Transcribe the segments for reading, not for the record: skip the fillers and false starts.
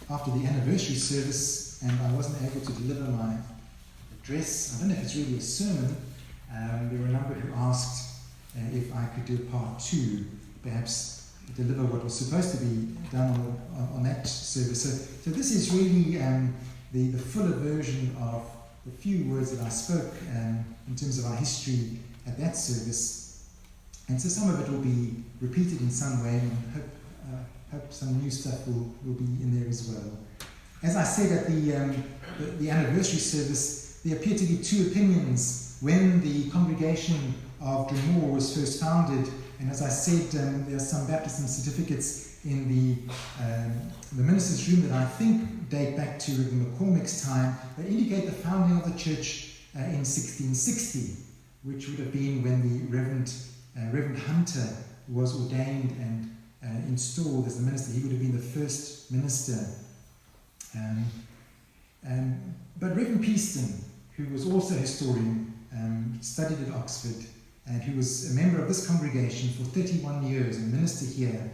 after the anniversary service, and I wasn't able to deliver my address. I don't know if it's really a sermon. There were a number who asked if I could do a part 2, perhaps deliver what was supposed to be done on that service. So this is really the fuller version of the few words that I spoke in terms of our history at that service. And so some of it will be repeated in some way, and hope some new stuff will be in there as well. As I said at the anniversary service, there appeared to be 2 opinions when the congregation of Dromore was first founded. And as I said, there are some baptism certificates in the minister's room that I think date back to Reverend McCormick's time. They indicate the founding of the church in 1660, which would have been when the Reverend Hunter was ordained and installed as the minister. He would have been the first minister. But Reverend Peaston, who was also a historian, studied at Oxford, and who was a member of this congregation for 31 years and minister here,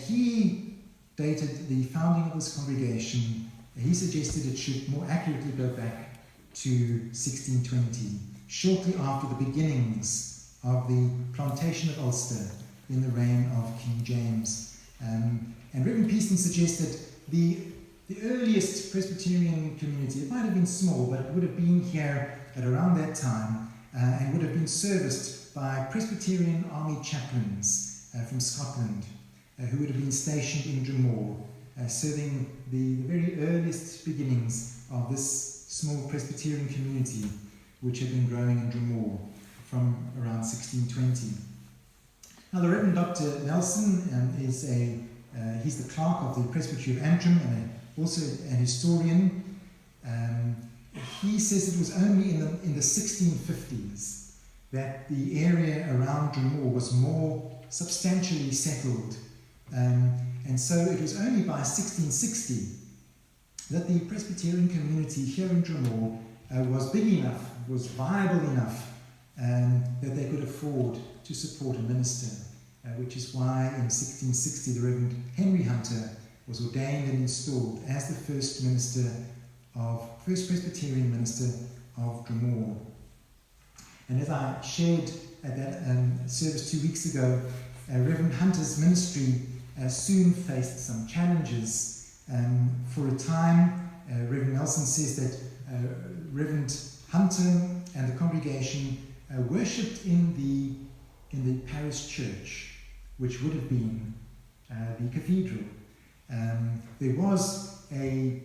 he dated the founding of this congregation. He suggested it should more accurately go back to 1620, shortly after the beginnings of the plantation of Ulster in the reign of King James. And Reverend Peaston suggested the earliest Presbyterian community, it might have been small, but it would have been here at around that time, and would have been serviced by Presbyterian army chaplains from Scotland, who would have been stationed in Dromore, serving the very earliest beginnings of this small Presbyterian community, which had been growing in Dromore from around 1620. Now, the Reverend Dr. Nelson he's the clerk of the Presbytery of Antrim and also an historian. He says it was only in the 1650s that the area around Dromore was more substantially settled. And so it was only by 1660 that the Presbyterian community here in Dromore was big enough, was viable enough, that they could afford to support a minister, which is why in 1660 the Reverend Henry Hunter was ordained and installed as the first Presbyterian minister of Dromore. And as I shared at that service 2 weeks ago, Reverend Hunter's ministry soon faced some challenges. For a time, Reverend Nelson says that Reverend Hunter and the congregation worshipped in the parish church, which would have been the cathedral. There was a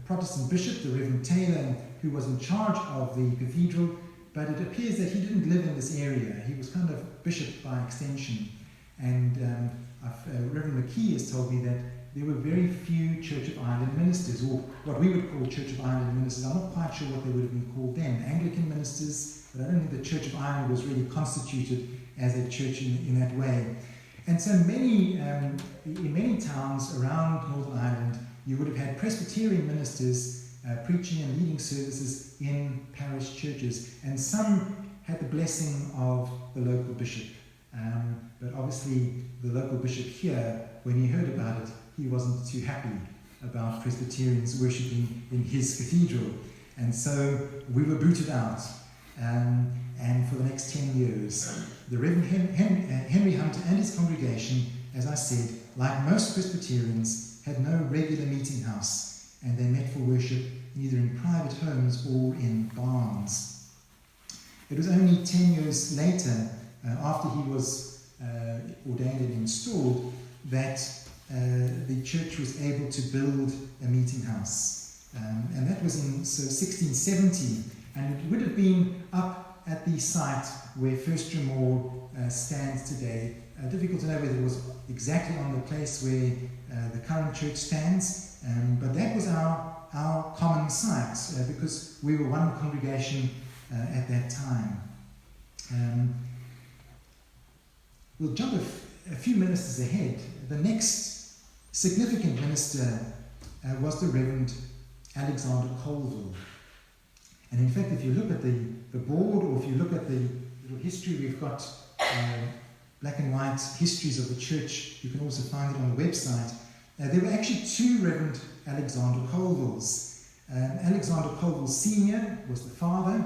Protestant bishop, the Reverend Taylor, who was in charge of the cathedral, but it appears that he didn't live in this area. He was kind of bishop by extension. And Reverend McKee has told me that there were very few Church of Ireland ministers, or what we would call Church of Ireland ministers. I'm not quite sure what they would have been called then, Anglican ministers, but I don't think the Church of Ireland was really constituted as a church in that way. And so in many towns around Northern Ireland, you would have had Presbyterian ministers preaching and leading services in parish churches, and some had the blessing of the local bishop. But obviously the local bishop here, when he heard about it, he wasn't too happy about Presbyterians worshipping in his cathedral. And so we were booted out. And for the next 10 years, the Reverend Henry Hunter and his congregation, as I said, like most Presbyterians, had no regular meeting house, and they met for worship either in private homes or in barns. It was only 10 years later, after he was ordained and installed, that the church was able to build a meeting house. And that was in 1670, and it would have been up at the site where First Dromore stands today. Difficult to know whether it was exactly on the place where the current church stands, but that was our common site, because we were one congregation at that time. We'll jump a few ministers ahead. The next significant minister was the Reverend Alexander Caldwell. And in fact, if you look at the board, or if you look at the little history, we've got black and white histories of the church. You can also find it on the website. There were actually two Reverend Alexander Caldwells. Alexander Caldwell Sr. was the father,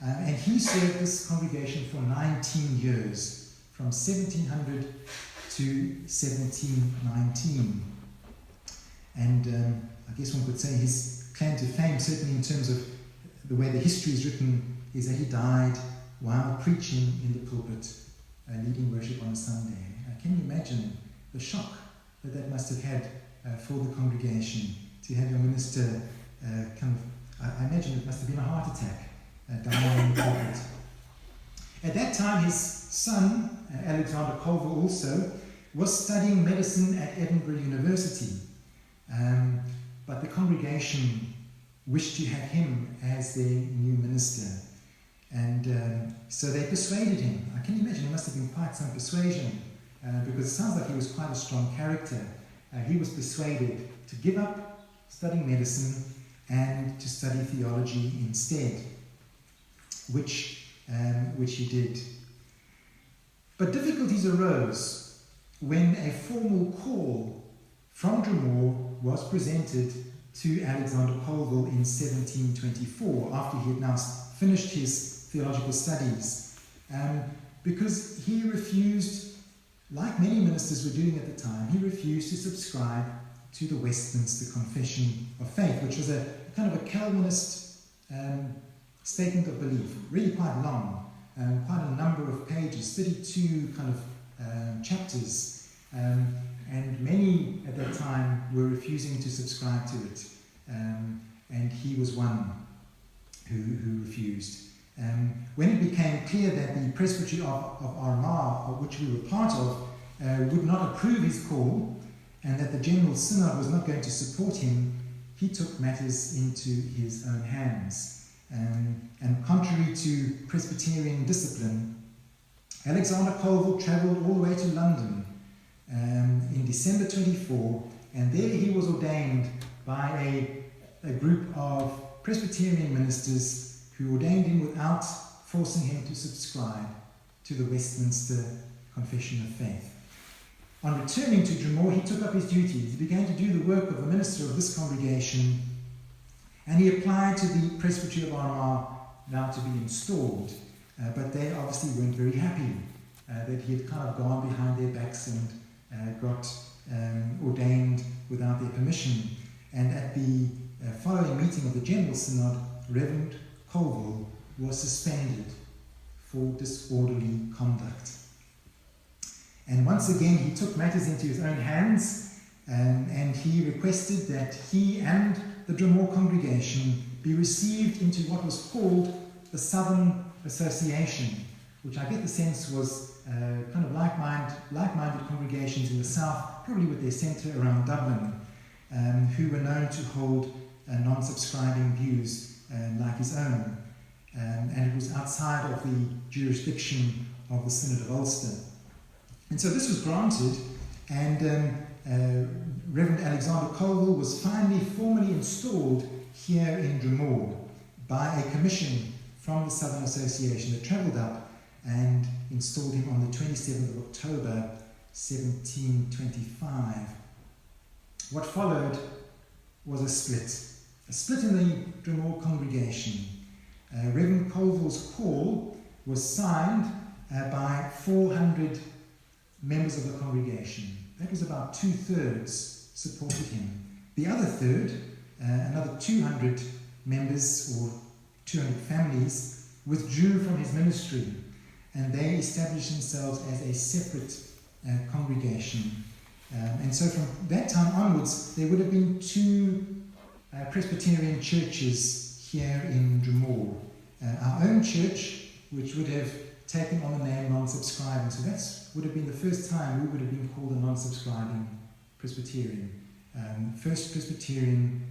and he served this congregation for 19 years, from 1700 to 1719. And I guess one could say his claim to fame, certainly in terms of the way the history is written, is that he died while preaching in the pulpit, leading worship on a Sunday. Can you imagine the shock that must have had for the congregation, to have your minister I imagine it must have been a heart attack, dying in the pulpit. At that time, his son, Alexander Caldwell also, was studying medicine at Edinburgh University. But the congregation wished to have him as their new minister. And so they persuaded him. I can imagine it must have been quite some persuasion, because it sounds like he was quite a strong character. He was persuaded to give up studying medicine and to study theology instead, which he did. But difficulties arose when a formal call from Dromore was presented to Alexander Caldwell in 1724, after he had now finished his theological studies, because he refused, like many ministers were doing at the time, he refused to subscribe to the Westminster Confession of Faith, which was a kind of a Calvinist statement of belief, really quite long, quite a number of pages, 32 kind of chapters, and many at that time were refusing to subscribe to it, and he was one who refused. When it became clear that the Presbytery of Armagh, of which we were part of, would not approve his call, and that the General Synod was not going to support him, he took matters into his own hands. And contrary to Presbyterian discipline, Alexander Caldwell travelled all the way to London in December 24, and there he was ordained by a group of Presbyterian ministers who ordained him without forcing him to subscribe to the Westminster Confession of Faith. On returning to Dromore, he took up his duties. He began to do the work of the minister of this congregation, and he applied to the Presbytery of Armagh now to be installed. But they obviously weren't very happy that he had kind of gone behind their backs and got ordained without their permission. And at the following meeting of the General Synod, Reverend Caldwell was suspended for disorderly conduct. And once again, he took matters into his own hands, and he requested that he and the Dromore congregation be received into what was called the Southern Association, which I get the sense was kind of like-minded congregations in the south, probably with their centre around Dublin, who were known to hold non-subscribing views like his own. And it was outside of the jurisdiction of the Synod of Ulster. And so this was granted, and Reverend Alexander Caldwell was finally formally installed here in Dromore by a commission from the Southern Association that travelled up and installed him on the 27th of October 1725. What followed was a split in the Dromore congregation. Reverend Caldwell's call was signed by 400 members of the congregation. That was about 2/3 supported him. The other third, another 200 members or 200 families, withdrew from his ministry, and they established themselves as a separate congregation. And so from that time onwards, there would have been two Presbyterian churches here in Dromore. Our own church, which would have taken on the name non-subscribing. So that would have been the first time we would have been called a non-subscribing Presbyterian. First Presbyterian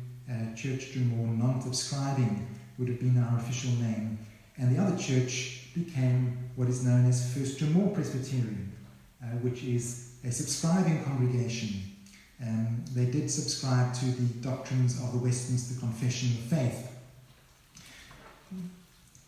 Church Dromore, non-subscribing, would have been our official name. And the other church became what is known as First Dromore Presbyterian, which is a subscribing congregation. They did subscribe to the doctrines of the Westminster Confession of Faith.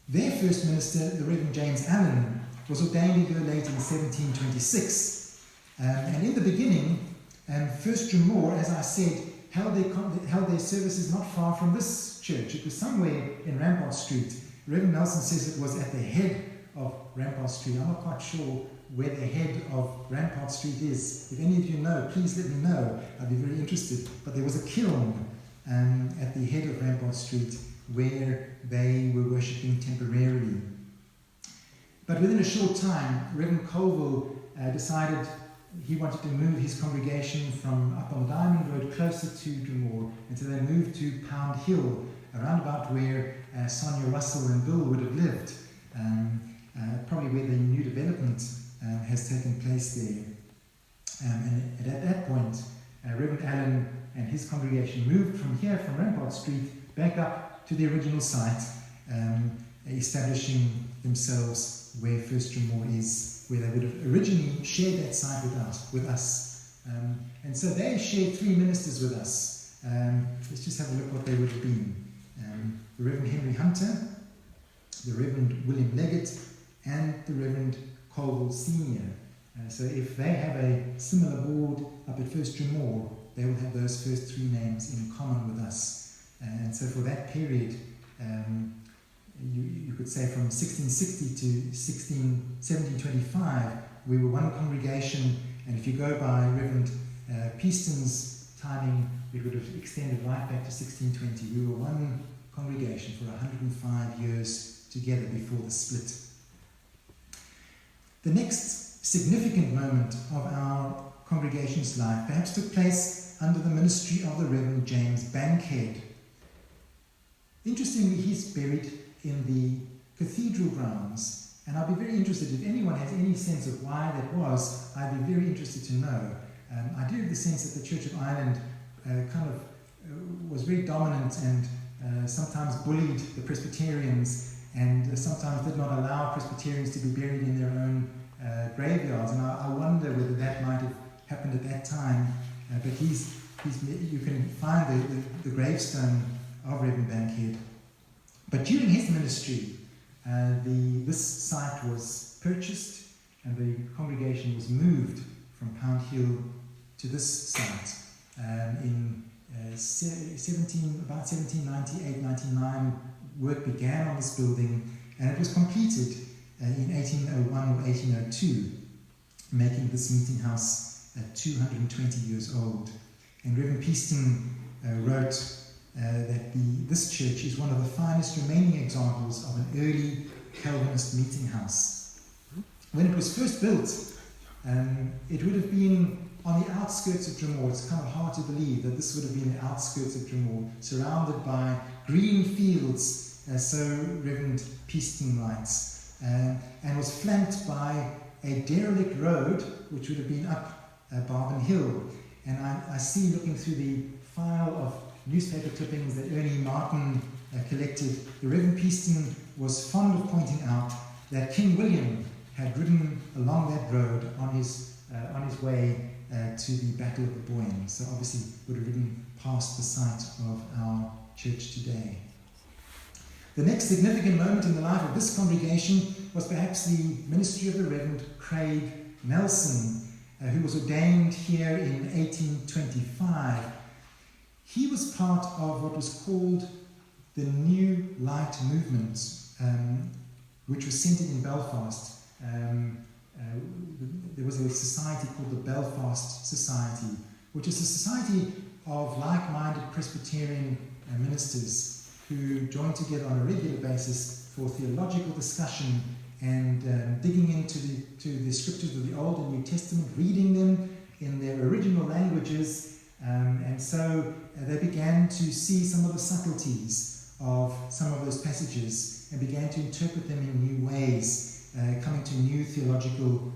Their first minister, the Reverend James Allen, was ordained a year later in 1726. And in the beginning, And First Dromore, as I said, held their services not far from this church. It was somewhere in Rampart Street. Reverend Nelson says it was at the head of Rampart Street. I'm not quite sure where the head of Rampart Street is. If any of you know, please let me know. I'd be very interested. But there was a kiln at the head of Rampart Street where they were worshipping temporarily. But within a short time, Reverend Caldwell decided he wanted to move his congregation from up on the Diamond Road closer to Dromore, and so they moved to Pound Hill, around about where Sonia Russell and Bill would have lived, probably where the new development has taken place there. And at that point, Reverend Allen and his congregation moved from here, from Rampart Street, back up to the original site, establishing themselves where First Dromore is, where they would have originally shared that site with us. And so they shared 3 ministers with us. Let's just have a look what they would have been. The Reverend Henry Hunter, the Reverend William Leggett, and the Reverend Caldwell Sr. So if they have a similar board up at First Dromore, they will have those first 3 names in common with us. And so for that period, you could say from 1660 to 1725, we were one congregation, and if you go by Reverend Peaston's timing, it would have extended right back to 1620. We were one congregation for 105 years together before the split. The next significant moment of our congregation's life perhaps took place under the ministry of the Reverend James Bankhead. Interestingly, he's buried in the cathedral grounds, and I'll be very interested if anyone has any sense of why that was. I'd be very interested to know. I do have the sense that the Church of Ireland was very dominant and sometimes bullied the Presbyterians, and sometimes did not allow Presbyterians to be buried in their own graveyards. And I wonder whether that might have happened at that time. But you can find the gravestone of Reverend Bankhead. But during his ministry, this site was purchased and the congregation was moved from Pound Hill to this site in about 1798-99. Work began on this building, and it was completed in 1801 or 1802, making this meeting house 220 years old. And Reverend Peaston wrote that this church is one of the finest remaining examples of an early Calvinist meeting house. When it was first built, it would have been on the outskirts of Dromore. It's kind of hard to believe that this would have been the outskirts of Dromore, surrounded by green fields, so Reverend Peaston writes, and was flanked by a derelict road, which would have been up Barben Hill. And I see, looking through the file of newspaper clippings that Ernie Martin collected, the Reverend Peaston was fond of pointing out that King William had ridden along that road on his way to the Battle of the Boyne. So obviously would have ridden past the site of our church today. The next significant moment in the life of this congregation was perhaps the ministry of the Reverend Craig Nelson, who was ordained here in 1825. He was part of what was called the New Light Movement, which was centered in Belfast. There was a society called the Belfast Society, which is a society of like-minded Presbyterian ministers who joined together on a regular basis for theological discussion and digging into the scriptures of the Old and New Testament, reading them in their original languages. And so they began to see some of the subtleties of some of those passages and began to interpret them in new ways, coming to new theological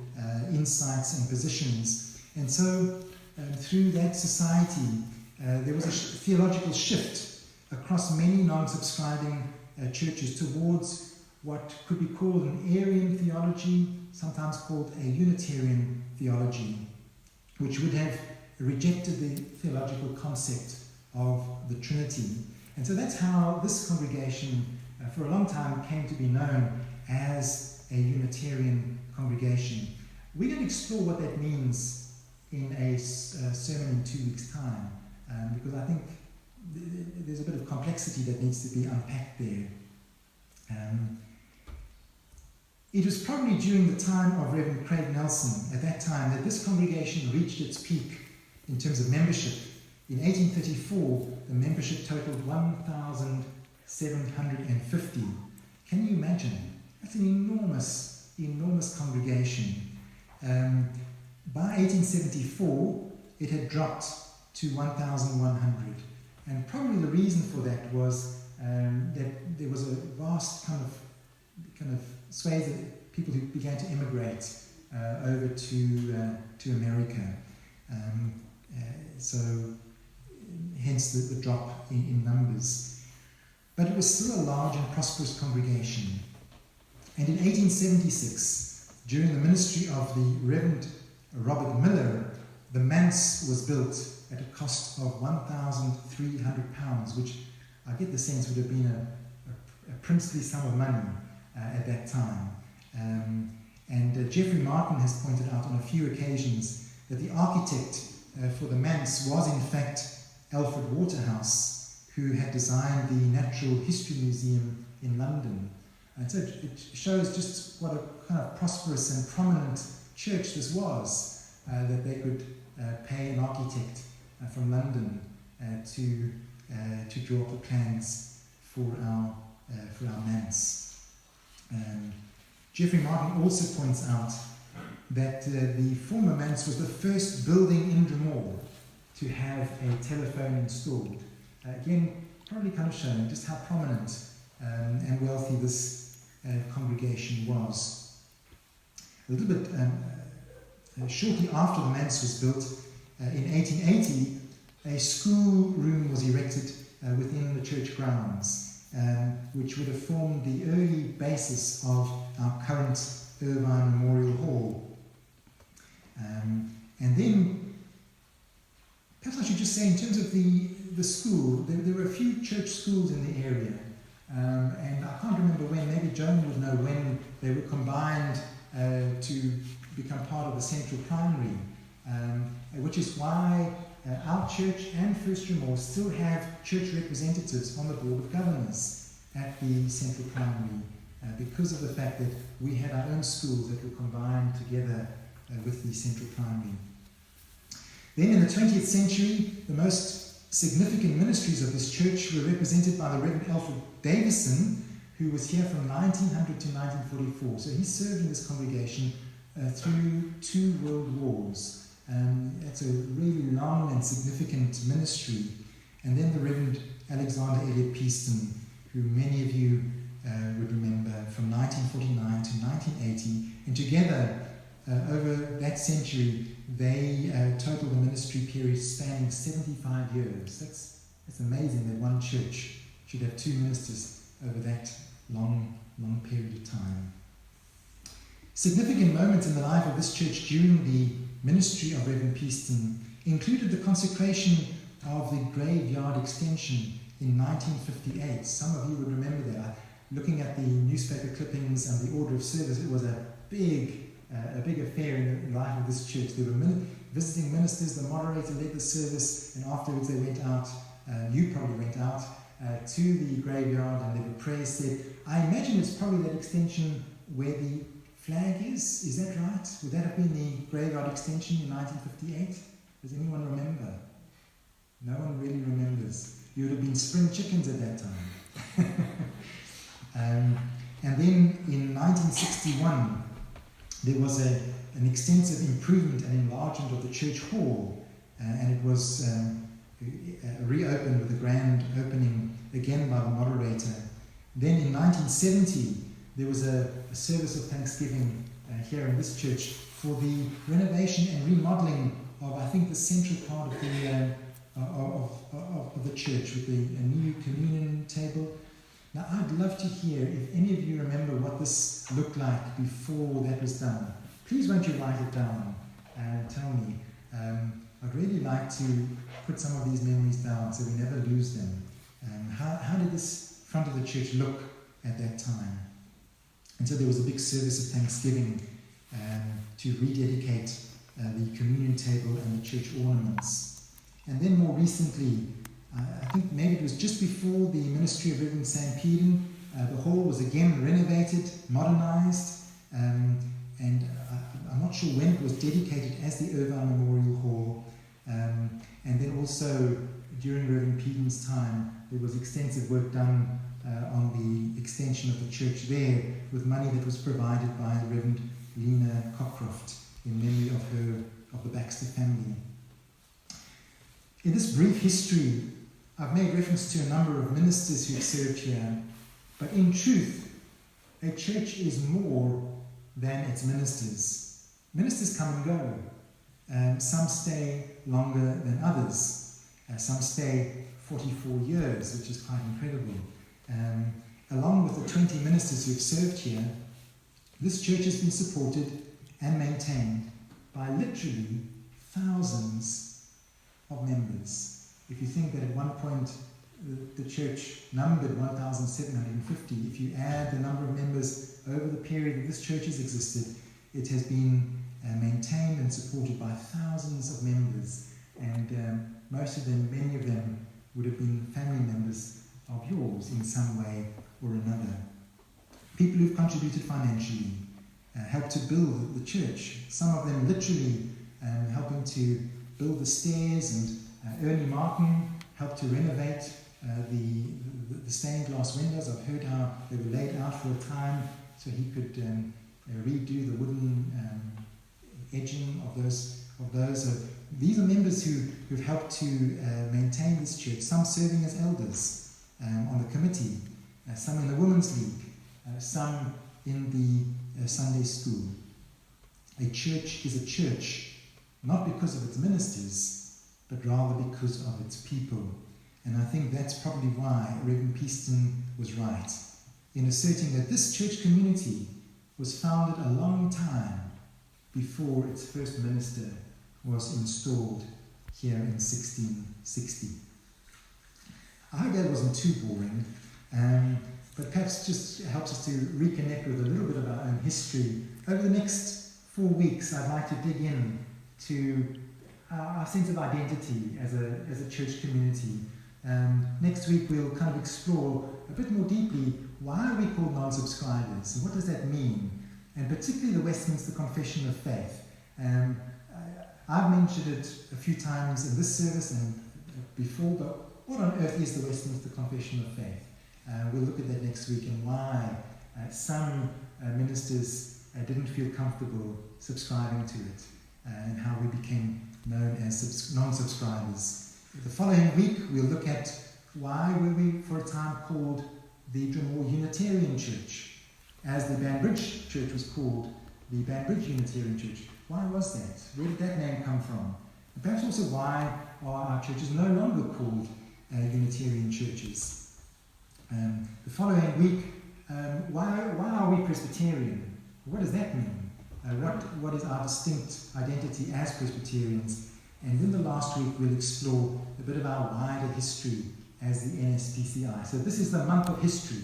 insights and positions. And so through that society, there was a theological shift across many non-subscribing churches towards what could be called an Arian theology, sometimes called a Unitarian theology, which would have rejected the theological concept of the Trinity. And so that's how this congregation for a long time came to be known as a Unitarian congregation. We're going to explore what that means in a sermon in 2 weeks' time, because I think there's a bit of complexity that needs to be unpacked there. It was probably during the time of Reverend Craig Nelson, at that time, that this congregation reached its peak in terms of membership. In 1834, the membership totaled 1,750. Can you imagine? That's an enormous, enormous congregation. By 1874, it had dropped to 1,100. And probably the reason for that was that there was a vast kind of swathe of people who began to immigrate over to America. So hence the drop in numbers. But it was still a large and prosperous congregation. And in 1876, during the ministry of the Reverend Robert Miller, the manse was built at a cost of £1,300, which I get the sense would have been a princely sum of money at that time. And Geoffrey Martin has pointed out on a few occasions that the architect for the manse was in fact Alfred Waterhouse, who had designed the Natural History Museum in London. And so it shows just what a kind of prosperous and prominent church this was, that they could pay an architect from London to draw up the plans for our manse. Geoffrey Martin also points out that the former manse was the first building in Dromore to have a telephone installed. Again, probably kind of showing just how prominent and wealthy this congregation was. A little bit shortly after the manse was built, in 1880, a school room was erected within the church grounds, which would have formed the early basis of our current Irvine Memorial Hall. And then, perhaps I should just say, in terms of the school, there were a few church schools in the area, and I can't remember when, maybe Joan would know when they were combined to become part of the Central Primary, which is why our church and First Dromore still have church representatives on the Board of Governors at the Central Primary, because of the fact that we had our own schools that were combined together with the Central Primary. Then in the 20th century, the most significant ministries of this church were represented by the Reverend Alfred Davison, who was here from 1900 to 1944. So he served in this congregation through 2 world wars. That's a really long and significant ministry. And then the Reverend Alexander Elliot Peaston, who many of you would remember, from 1949 to 1980. And together, over that century, they totaled a ministry period spanning 75 years. That's amazing that one church should have 2 ministers over that long period of time. Significant moments in the life of this church during the ministry of Reverend Peaston included the consecration of the graveyard extension in 1958. Some of you would remember that. Looking at the newspaper clippings and the order of service, it was a big affair in the life of this church. There were visiting ministers, the moderator led the service, and afterwards they went out, you probably went out, to the graveyard, and there were prayers said. I imagine it's probably that extension where the flag is. Is that right? Would that have been the graveyard extension in 1958? Does anyone remember? No one really remembers. You would have been spring chickens at that time. And then in 1961, there was an extensive improvement and enlargement of the church hall, and it was reopened with a grand opening again by the moderator. Then in 1970, there was a service of thanksgiving here in this church for the renovation and remodeling of, I think, the central part of the church, with a new communion table. Now, I'd love to hear if any of you remember what this looked like before that was done. Please won't you write it down and tell me. I'd really like to put some of these memories down so we never lose them. How did this front of the church look at that time? And so there was a big service of thanksgiving to rededicate the communion table and the church ornaments. And then more recently, I think maybe it was just before the ministry of Reverend St. Peden, the hall was again renovated, modernized, and I'm not sure when it was dedicated as the Irvine Memorial Hall. And then also during Reverend Peden's time, there was extensive work done on the extension of the church there with money that was provided by the Reverend Lena Cockcroft in memory of the Baxter family. In this brief history, I've made reference to a number of ministers who have served here, but in truth, a church is more than its ministers. Ministers come and go. Some stay longer than others. Some stay 44 years, which is quite incredible. Along with the 20 ministers who have served here, this church has been supported and maintained by literally thousands of members. If you think that at one point the church numbered 1,750, if you add the number of members over the period that this church has existed, it has been maintained and supported by thousands of members, and most of them, many of them, would have been family members of yours in some way or another. People who've contributed financially, helped to build the church, some of them literally helping to build the stairs, and Ernie Martin helped to renovate the stained glass windows. I've heard how they were laid out for a time so he could redo the wooden edging of those. These are members who've helped to maintain this church, some serving as elders on the committee, some in the Women's League, some in the Sunday school. A church is a church, not because of its ministers, but rather because of its people. And I think that's probably why Reverend Peaston was right in asserting that this church community was founded a long time before its first minister was installed here in 1660. I hope that wasn't too boring, but perhaps just helps us to reconnect with a little bit of our own history. Over the next 4 weeks, I'd like to dig in to our sense of identity as a church community. Next week, we'll kind of explore a bit more deeply why are we called non-subscribers, and what does that mean? And particularly the Westminster Confession of Faith. I've mentioned it a few times in this service and before, but what on earth is the Westminster Confession of Faith? We'll look at that next week, and why some ministers didn't feel comfortable subscribing to it, and how we became known as non-subscribers. The following week, we'll look at why were we for a time called the Dromore Unitarian Church, as the Banbridge Church was called the Banbridge Unitarian Church. Why was that? Where did that name come from? And perhaps also why are our churches no longer called Unitarian churches? The following week, why are we Presbyterian? What does that mean? What is our distinct identity as Presbyterians? And then the last week, we'll explore a bit of our wider history as the NSPCI. So this is the month of history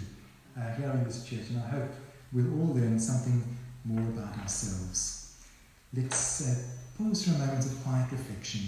here in this church, and I hope we'll all learn something more about ourselves. Let's pause for a moment of quiet reflection.